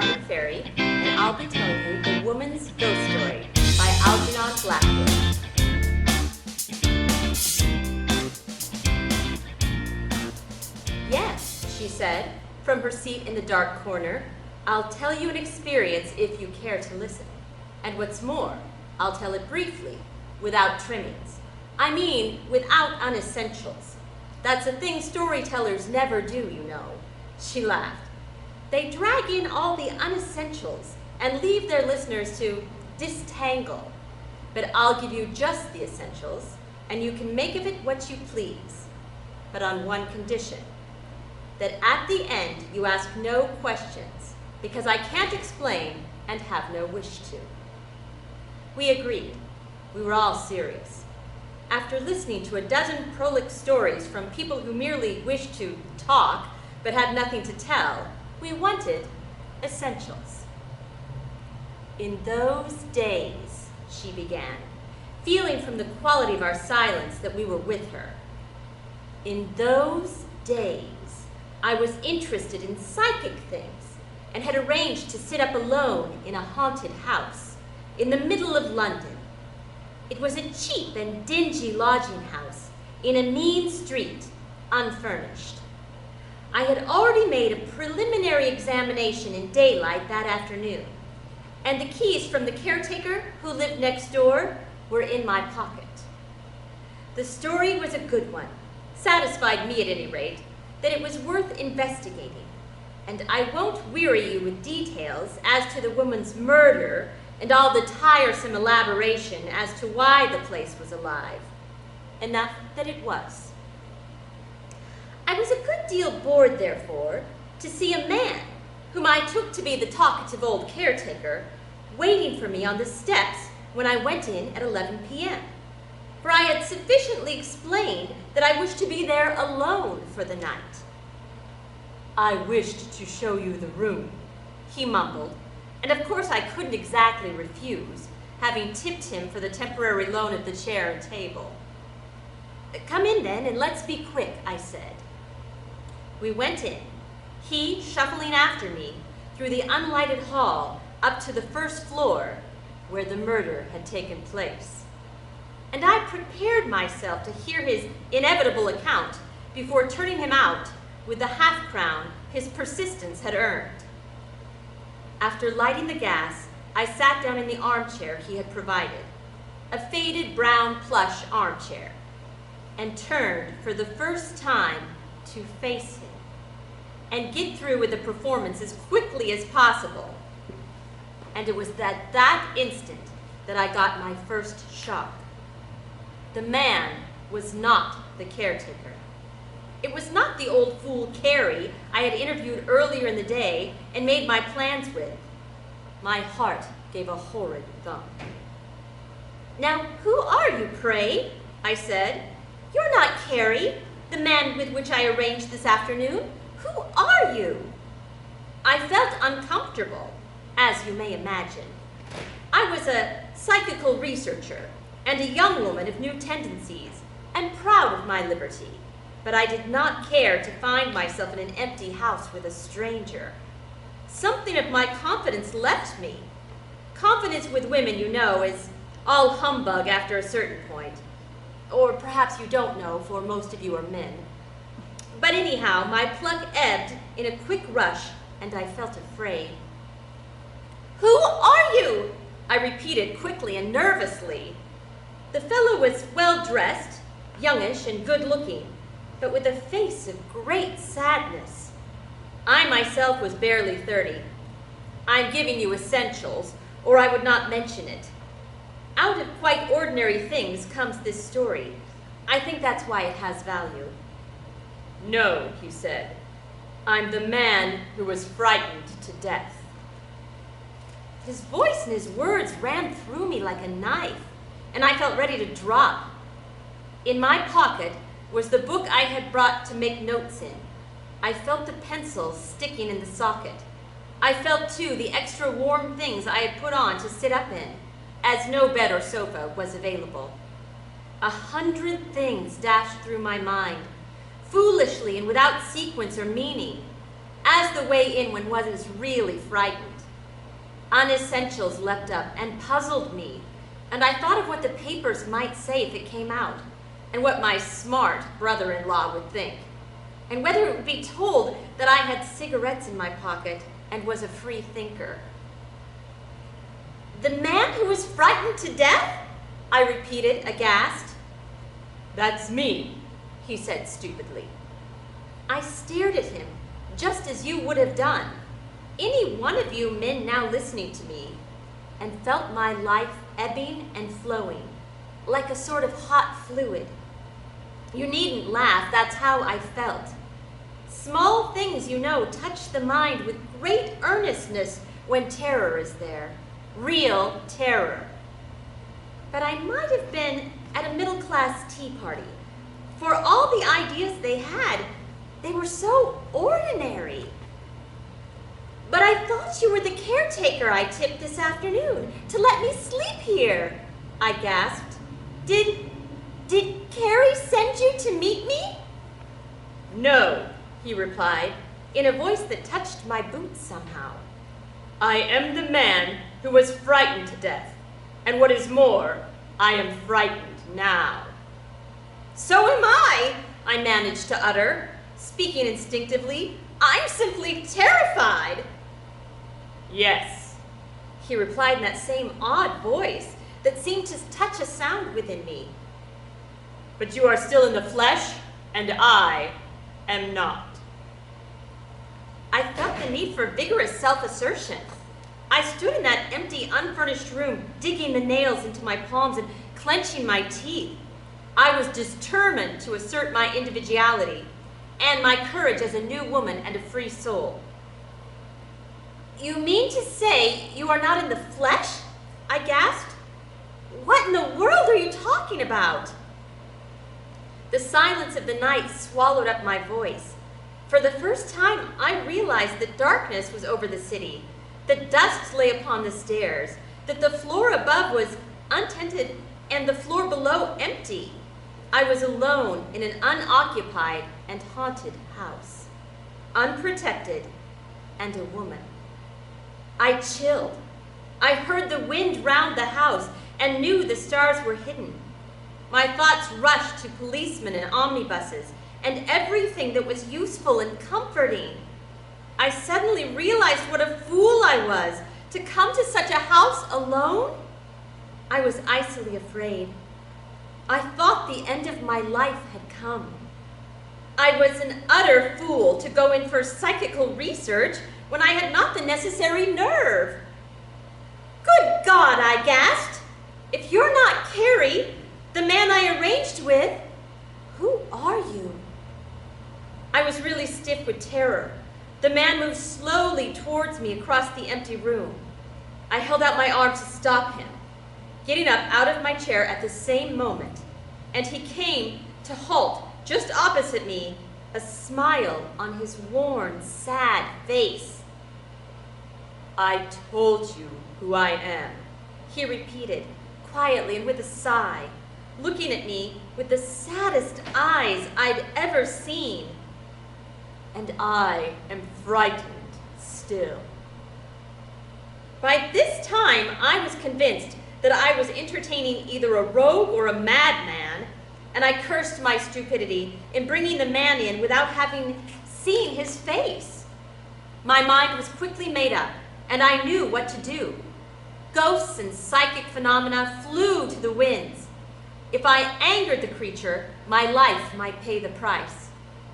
Charming Fairy, and I'll be telling you The Woman's Ghost Story by Algernon Blackwood. Yes, she said, from her seat in the dark corner, I'll tell you an experience if you care to listen. And what's more, I'll tell it briefly, without trimmings. I mean, without unessentials. That's a thing storytellers never do, you know. She laughed. They drag in all the unessentials and leave their listeners to disentangle. But I'll give you just the essentials, and you can make of it what you please. But on one condition, that at the end you ask no questions, because I can't explain and have no wish to. We agreed. We were all serious. After listening to a dozen prolix stories from people who merely wished to talk but had nothing to tell, we wanted essentials. In those days, she began, feeling from the quality of our silence that we were with her. In those days, I was interested in psychic things and had arranged to sit up alone in a haunted house in the middle of London. It was a cheap and dingy lodging house in a mean street, unfurnished. I had already made a preliminary examination in daylight that afternoon, and the keys from the caretaker who lived next door were in my pocket. The story was a good one, satisfied me at any rate, that it was worth investigating, and I won't weary you with details as to the woman's murder and all the tiresome elaboration as to why the place was alive. Enough that it was. I was a good deal bored, therefore, to see a man, whom I took to be the talkative old caretaker, waiting for me on the steps when I went in at 11 p.m., for I had sufficiently explained that I wished to be there alone for the night. I wished to show you the room, he mumbled, and of course I couldn't exactly refuse, having tipped him for the temporary loan of the chair and table. Come in then, and let's be quick, I said. We went in, he shuffling after me through the unlighted hall up to the first floor where the murder had taken place. And I prepared myself to hear his inevitable account before turning him out with the half-crown his persistence had earned. After lighting the gas, I sat down in the armchair he had provided, a faded brown plush armchair, and turned for the first time to face him and get through with the performance as quickly as possible. And it was at that instant that I got my first shock. The man was not the caretaker. It was not the old fool Carrie I had interviewed earlier in the day and made my plans with. My heart gave a horrid thump. Now, who are you, pray? I said. You're not Carrie, the man with which I arranged this afternoon. Who are you? I felt uncomfortable, as you may imagine. I was a psychical researcher and a young woman of new tendencies, and proud of my liberty, but I did not care to find myself in an empty house with a stranger. Something of my confidence left me. Confidence with women, you know, is all humbug after a certain point. Or perhaps you don't know, for most of you are men. But anyhow, my pluck ebbed in a quick rush, and I felt afraid. Who are you? I repeated quickly and nervously. The fellow was well-dressed, youngish and good-looking, but with a face of great sadness. I myself was barely 30. I'm giving you essentials, or I would not mention it. Out of quite ordinary things comes this story. I think that's why it has value. No, he said. I'm the man who was frightened to death. His voice and his words ran through me like a knife, and I felt ready to drop. In my pocket was the book I had brought to make notes in. I felt the pencils sticking in the socket. I felt, too, the extra warm things I had put on to sit up in, as no bed or sofa was available. 100 things dashed through my mind, foolishly and without sequence or meaning. as the way in when one is really frightened. Unessentials leapt up and puzzled me, and I thought of what the papers might say if it came out, and what my smart brother-in-law would think, and whether it would be told that I had cigarettes in my pocket and was a free thinker. "The man who was frightened to death?" I repeated, aghast. "That's me," he said stupidly. I stared at him, just as you would have done, any one of you men now listening to me, and felt my life ebbing and flowing, like a sort of hot fluid. You needn't laugh, that's how I felt. Small things, you know, touch the mind with great earnestness when terror is there, real terror. But I might have been at a middle-class tea party, for all the ideas they had, they were so ordinary. "But I thought you were the caretaker I tipped this afternoon to let me sleep here," I gasped. Did Carrie send you to meet me?" "No," he replied, in a voice that touched my boots somehow. "I am the man who was frightened to death, and what is more, I am frightened now." "So am I managed to utter, speaking instinctively. "I'm simply terrified." "Yes," he replied in that same odd voice that seemed to touch a sound within me. "But you are still in the flesh, and I am not." I felt the need for vigorous self-assertion. I stood in that empty, unfurnished room, digging the nails into my palms and clenching my teeth. I was determined to assert my individuality and my courage as a new woman and a free soul. "You mean to say you are not in the flesh?" I gasped. "What in the world are you talking about?" The silence of the night swallowed up my voice. For the first time, I realized that darkness was over the city, that dust lay upon the stairs, that the floor above was untented and the floor below empty. I was alone in an unoccupied and haunted house, unprotected, and a woman. I chilled. I heard the wind round the house and knew the stars were hidden. My thoughts rushed to policemen and omnibuses and everything that was useful and comforting. I suddenly realized what a fool I was to come to such a house alone. I was icily afraid. I thought the end of my life had come. I was an utter fool to go in for psychical research when I had not the necessary nerve. "Good God," I gasped. "If you're not Carrie, the man I arranged with, who are you?" I was really stiff with terror. The man moved slowly towards me across the empty room. I held out my arm to stop him, getting up out of my chair at the same moment, and he came to halt just opposite me, a smile on his worn, sad face. "I told you who I am," he repeated, quietly and with a sigh, looking at me with the saddest eyes I'd ever seen. "And I am frightened still." By this time, I was convinced that I was entertaining either a rogue or a madman, and I cursed my stupidity in bringing the man in without having seen his face. My mind was quickly made up, and I knew what to do. Ghosts and psychic phenomena flew to the winds. If I angered the creature, my life might pay the price.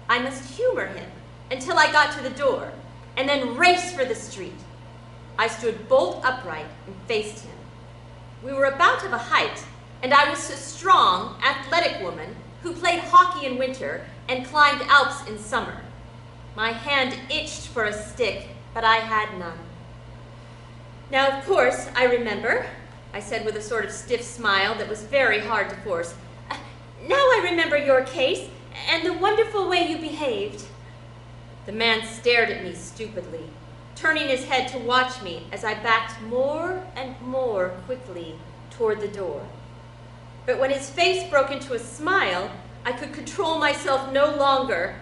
I must humor him until I got to the door, and then race for the street. I stood bolt upright and faced him. We were about of a height, and I was a strong, athletic woman who played hockey in winter and climbed Alps in summer. My hand itched for a stick, but I had none. "Now, of course, I remember," I said with a sort of stiff smile that was very hard to force. "Now I remember your case and the wonderful way you behaved." The man stared at me stupidly, turning his head to watch me as I backed more and more quickly toward the door. But when his face broke into a smile, I could control myself no longer.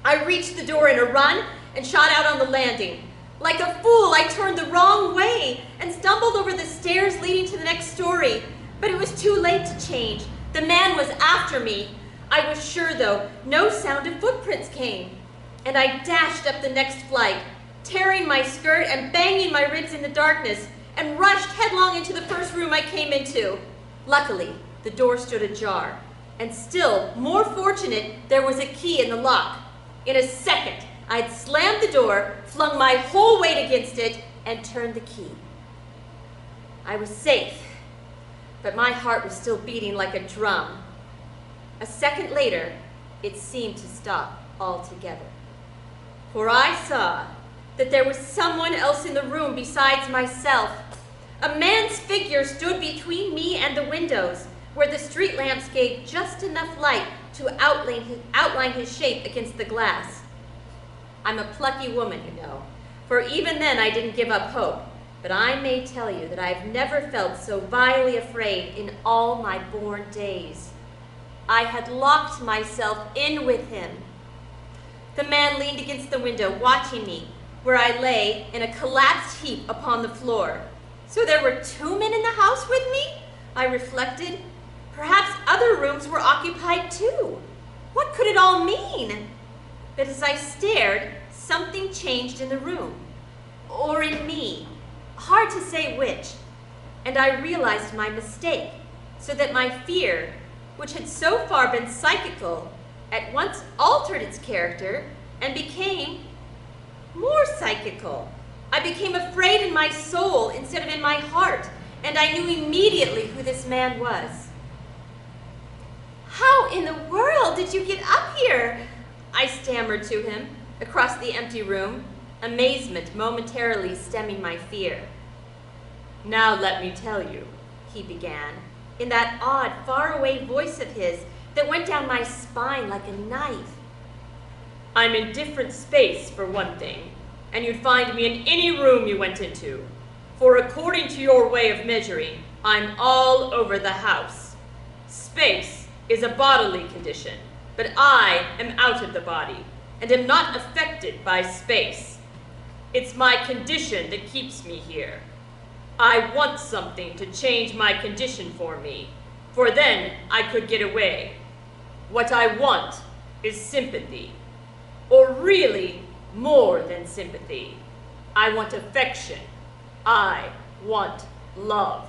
I reached the door in a run and shot out on the landing. Like a fool, I turned the wrong way and stumbled over the stairs leading to the next story. But it was too late to change. The man was after me. I was sure, though, no sound of footprints came. And I dashed up the next flight, tearing my skirt and banging my ribs in the darkness, and rushed headlong into the first room I came into. Luckily, the door stood ajar, and still more fortunate, there was a key in the lock. In a second, I had slammed the door, flung my whole weight against it, and turned the key. I was safe, but my heart was still beating like a drum. A second later, it seemed to stop altogether. For I saw that there was someone else in the room besides myself. A man's figure stood between me and the windows, where the street lamps gave just enough light to outline his shape against the glass. I'm a plucky woman, you know, for even then I didn't give up hope, but I may tell you that I've never felt so vilely afraid in all my born days. I had locked myself in with him. The man leaned against the window, watching me, where I lay in a collapsed heap upon the floor. So there were 2 men in the house with me? I reflected. Perhaps other rooms were occupied too. What could it all mean? But as I stared, something changed in the room, or in me, hard to say which, and I realized my mistake, so that my fear, which had so far been psychical, at once altered its character and became more psychical. I became afraid in my soul instead of in my heart, and I knew immediately who this man was. "How in the world did you get up here?" I stammered to him across the empty room, amazement momentarily stemming my fear. "Now let me tell you," he began, in that odd, faraway voice of his that went down my spine like a knife. "I'm in different space, for one thing, and you'd find me in any room you went into. For according to your way of measuring, I'm all over the house. Space is a bodily condition, but I am out of the body, and am not affected by space. It's my condition that keeps me here. I want something to change my condition for me, for then I could get away. What I want is sympathy, or really more than sympathy. I want affection. I want love."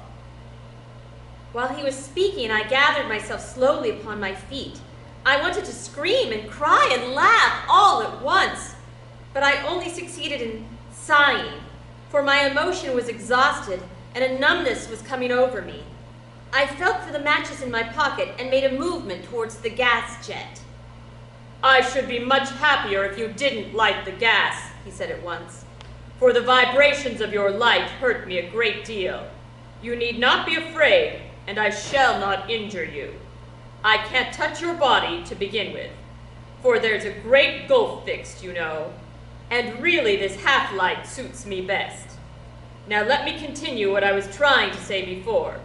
While he was speaking, I gathered myself slowly upon my feet. I wanted to scream and cry and laugh all at once, but I only succeeded in sighing, for my emotion was exhausted and a numbness was coming over me. I felt for the matches in my pocket and made a movement towards the gas jet. "I should be much happier if you didn't light the gas," he said at once, "for the vibrations of your light hurt me a great deal. You need not be afraid, and I shall not injure you. I can't touch your body to begin with, for there's a great gulf fixed, you know, and really this half-light suits me best. Now let me continue what I was trying to say before.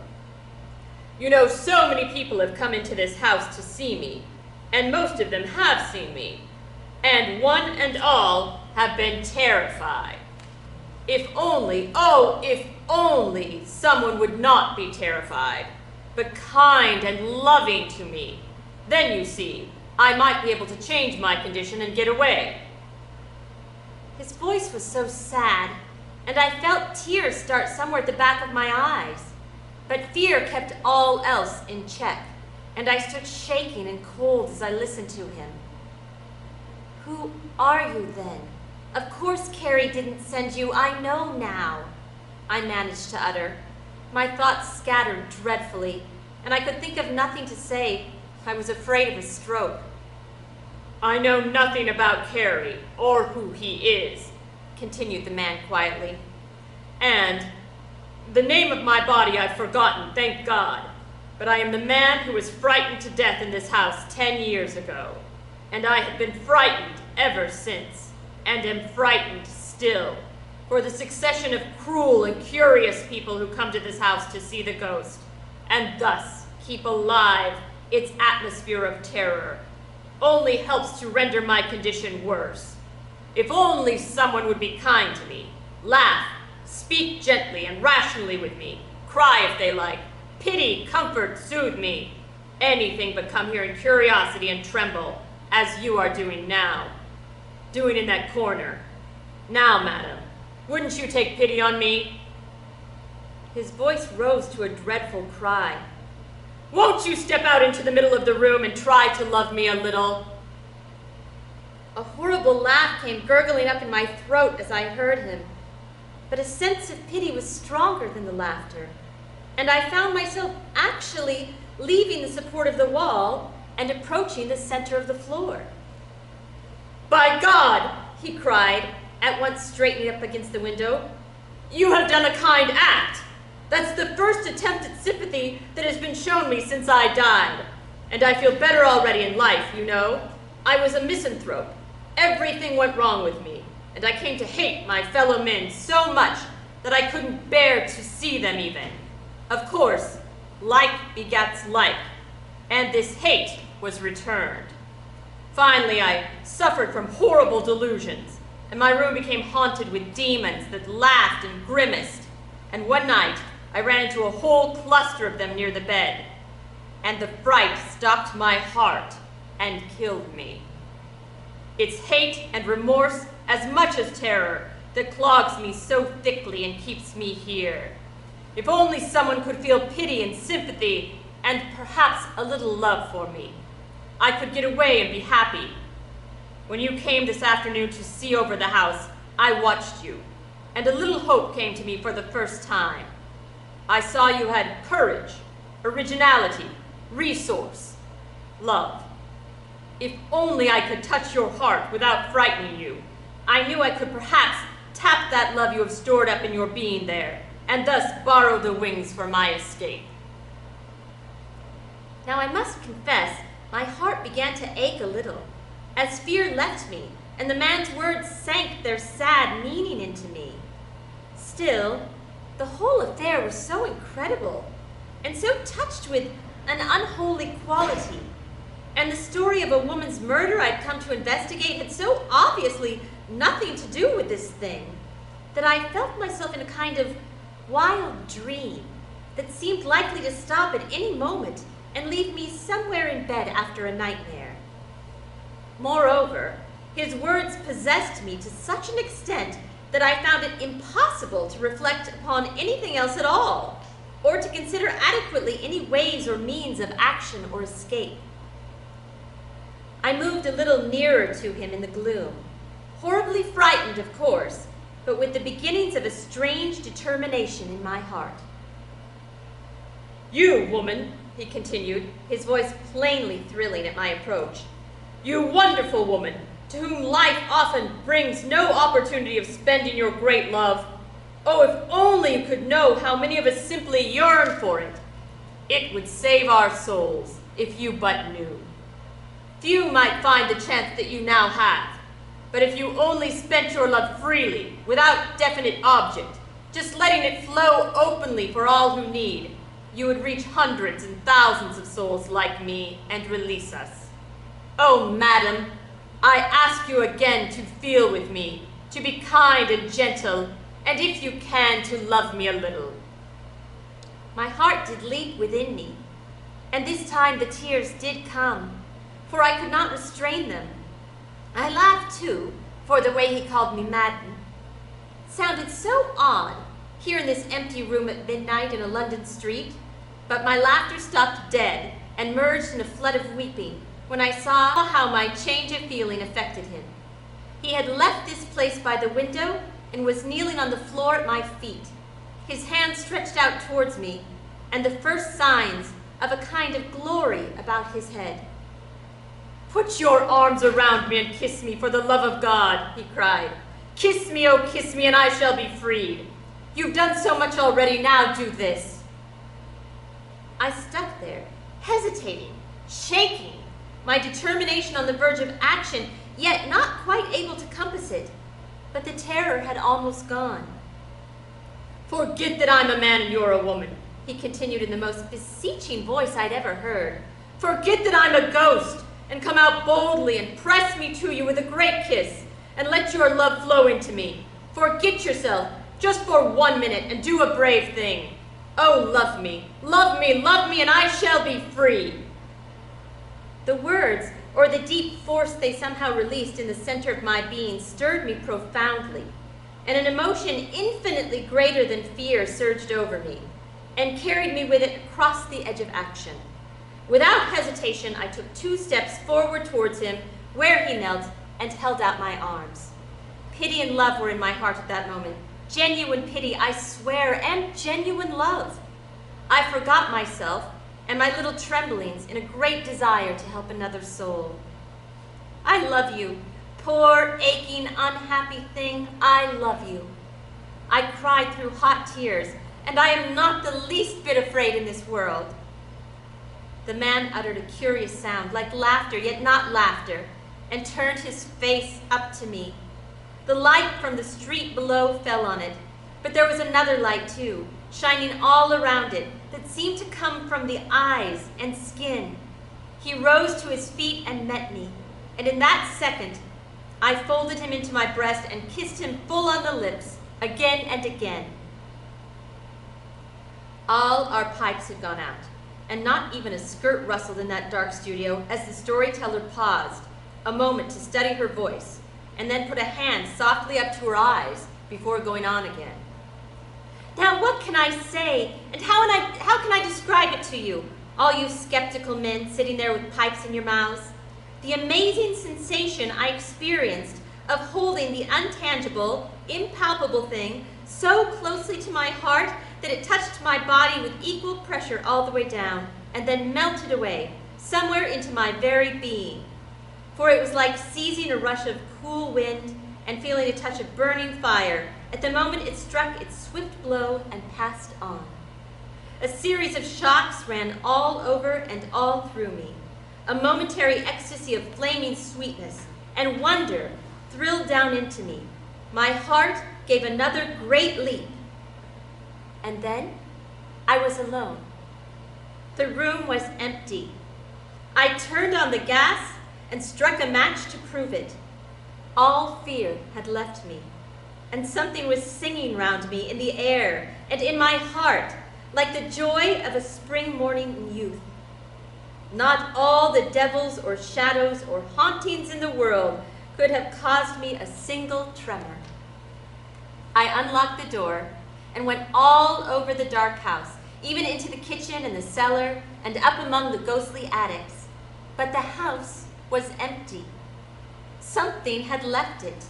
You know, so many people have come into this house to see me, and most of them have seen me, and one and all have been terrified. If only, oh, if only someone would not be terrified, but kind and loving to me. Then, you see, I might be able to change my condition and get away." His voice was so sad, and I felt tears start somewhere at the back of my eyes. But fear kept all else in check, and I stood shaking and cold as I listened to him. "Who are you, then? Of course Carrie didn't send you, I know now," I managed to utter. My thoughts scattered dreadfully, and I could think of nothing to say. I was afraid of a stroke. "I know nothing about Carrie, or who he is," continued the man quietly. "And the name of my body I've forgotten, thank God. But I am the man who was frightened to death in this house 10 years ago. And I have been frightened ever since, and am frightened still, for the succession of cruel and curious people who come to this house to see the ghost, and thus keep alive its atmosphere of terror, only helps to render my condition worse. If only someone would be kind to me, laugh, speak gently and rationally with me, cry if they like, pity, comfort, soothe me. Anything but come here in curiosity and tremble, as you are doing now. Doing in that corner. Now, madam, wouldn't you take pity on me? His voice rose to a dreadful cry. Won't you step out into the middle of the room and try to love me a little? A horrible laugh came gurgling up in my throat as I heard him, but a sense of pity was stronger than the laughter, and I found myself actually leaving the support of the wall and approaching the center of the floor. By God, he cried, at once straightening up against the window, you have done a kind act. That's the first attempt at sympathy that has been shown me since I died. And I feel better already in life, you know. I was a misanthrope. Everything went wrong with me, and I came to hate my fellow men so much that I couldn't bear to see them even. Of course, like begats like, and this hate was returned. Finally, I suffered from horrible delusions, and my room became haunted with demons that laughed and grimaced, and one night I ran into a whole cluster of them near the bed, and the fright stopped my heart and killed me. It's hate and remorse as much as terror that clogs me so thickly and keeps me here. If only someone could feel pity and sympathy and perhaps a little love for me, I could get away and be happy. When you came this afternoon to see over the house, I watched you, and a little hope came to me for the first time. I saw you had courage, originality, resource, love. If only I could touch your heart without frightening you, I knew I could perhaps tap that love you have stored up in your being there, and thus borrow the wings for my escape. Now I must confess, my heart began to ache a little, as fear left me, and the man's words sank their sad meaning into me. Still, the whole affair was so incredible, and so touched with an unholy quality, and the story of a woman's murder I'd come to investigate had so obviously nothing to do with this thing, that I felt myself in a kind of wild dream that seemed likely to stop at any moment and leave me somewhere in bed after a nightmare. Moreover, his words possessed me to such an extent that I found it impossible to reflect upon anything else at all, or to consider adequately any ways or means of action or escape. I moved a little nearer to him in the gloom, horribly frightened, of course, but with the beginnings of a strange determination in my heart. You, woman, he continued, his voice plainly thrilling at my approach, you wonderful woman, to whom life often brings no opportunity of spending your great love. Oh, if only you could know how many of us simply yearn for it. It would save our souls, if you but knew. Few might find the chance that you now have, but if you only spent your love freely, without definite object, just letting it flow openly for all who need, you would reach hundreds and thousands of souls like me and release us. Oh, madam, I ask you again to feel with me, to be kind and gentle, and if you can, to love me a little. My heart did leap within me, and this time the tears did come, for I could not restrain them. I laughed too, for the way he called me madam sounded so odd, here in this empty room at midnight in a London street, but my laughter stopped dead and merged in a flood of weeping when I saw how my change of feeling affected him. He had left this place by the window and was kneeling on the floor at my feet, his hands stretched out towards me, and the first signs of a kind of glory about his head. Put your arms around me and kiss me for the love of God, he cried. Kiss me, oh kiss me, and I shall be freed. You've done so much already, now do this. I stuck there, hesitating, shaking, my determination on the verge of action, yet not quite able to compass it. But the terror had almost gone. Forget that I'm a man and you're a woman, he continued in the most beseeching voice I'd ever heard. Forget that I'm a ghost, and come out boldly and press me to you with a great kiss, and let your love flow into me. Forget yourself, just for 1 minute, and do a brave thing. Oh, love me, love me, love me, and I shall be free. The words, or the deep force they somehow released in the center of my being, stirred me profoundly, and an emotion infinitely greater than fear surged over me, and carried me with it across the edge of action. Without hesitation, I took 2 steps forward towards him, where he knelt, and held out my arms. Pity and love were in my heart at that moment. Genuine pity, I swear, and genuine love. I forgot myself and my little tremblings in a great desire to help another soul. I love you, poor, aching, unhappy thing, I love you. I cried through hot tears, and I am not the least bit afraid in this world. The man uttered a curious sound, like laughter, yet not laughter, and turned his face up to me. The light from the street below fell on it, but there was another light too, shining all around it, that seemed to come from the eyes and skin. He rose to his feet and met me, and in that second, I folded him into my breast and kissed him full on the lips, again and again. All our pipes had gone out, and not even a skirt rustled in that dark studio as the storyteller paused a moment to study her voice, and then put a hand softly up to her eyes before going on again. Now what can I say, and how can I describe it to you, all you skeptical men sitting there with pipes in your mouths? The amazing sensation I experienced of holding the untangible, impalpable thing so closely to my heart that it touched my body with equal pressure all the way down, and then melted away, somewhere into my very being. For it was like seizing a rush of cool wind and feeling a touch of burning fire at the moment it struck its swift blow and passed on. A series of shocks ran all over and all through me. A momentary ecstasy of flaming sweetness and wonder thrilled down into me. My heart gave another great leap. And then I was alone. The room was empty. I turned on the gas and struck a match to prove it. All fear had left me, and something was singing round me in the air and in my heart, like the joy of a spring morning in youth. Not all the devils or shadows or hauntings in the world could have caused me a single tremor. I unlocked the door and went all over the dark house, even into the kitchen and the cellar and up among the ghostly attics. But the house was empty. Something had left it.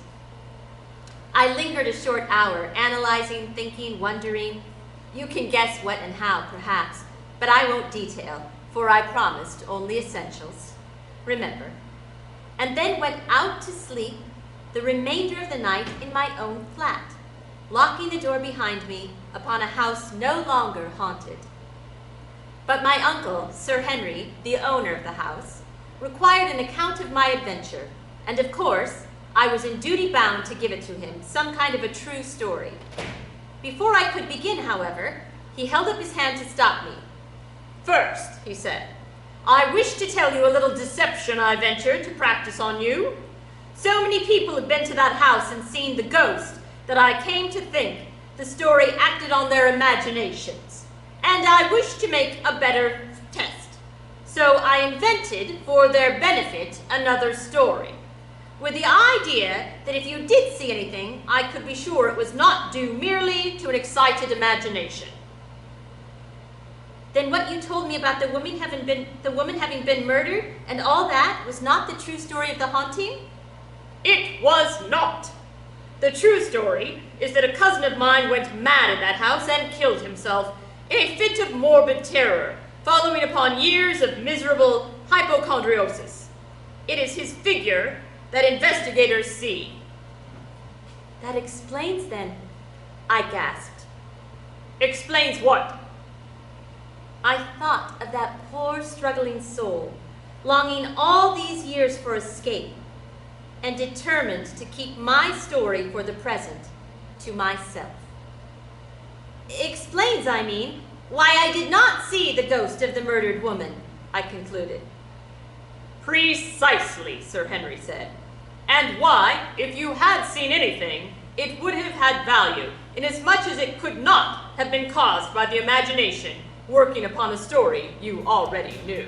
I lingered a short hour, analyzing, thinking, wondering. You can guess what and how, perhaps, but I won't detail, for I promised only essentials. Remember. And then went out to sleep the remainder of the night in my own flat, locking the door behind me upon a house no longer haunted. But my uncle, Sir Henry, the owner of the house, required an account of my adventure, and of course, I was in duty bound to give it to him, some kind of a true story. Before I could begin, however, he held up his hand to stop me. "First," he said, "I wish to tell you a little deception I ventured to practice on you. So many people have been to that house and seen the ghost that I came to think the story acted on their imaginations, and I wish to make a better test. So I invented, for their benefit, another story, with the idea that if you did see anything, I could be sure it was not due merely to an excited imagination." "Then what you told me about the woman having been murdered and all that was not the true story of the haunting?" "It was not. The true story is that a cousin of mine went mad at that house and killed himself in a fit of morbid terror, following upon years of miserable hypochondriosis. It is his figure that investigators see." "That explains, then," I gasped. "Explains what?" I thought of that poor struggling soul, longing all these years for escape, and determined to keep my story for the present to myself. "Explains, I mean, why I did not see the ghost of the murdered woman," I concluded. "Precisely," Sir Henry said. and why, if you had seen anything, it would have had value, inasmuch as it could not have been caused by the imagination working upon a story you already knew.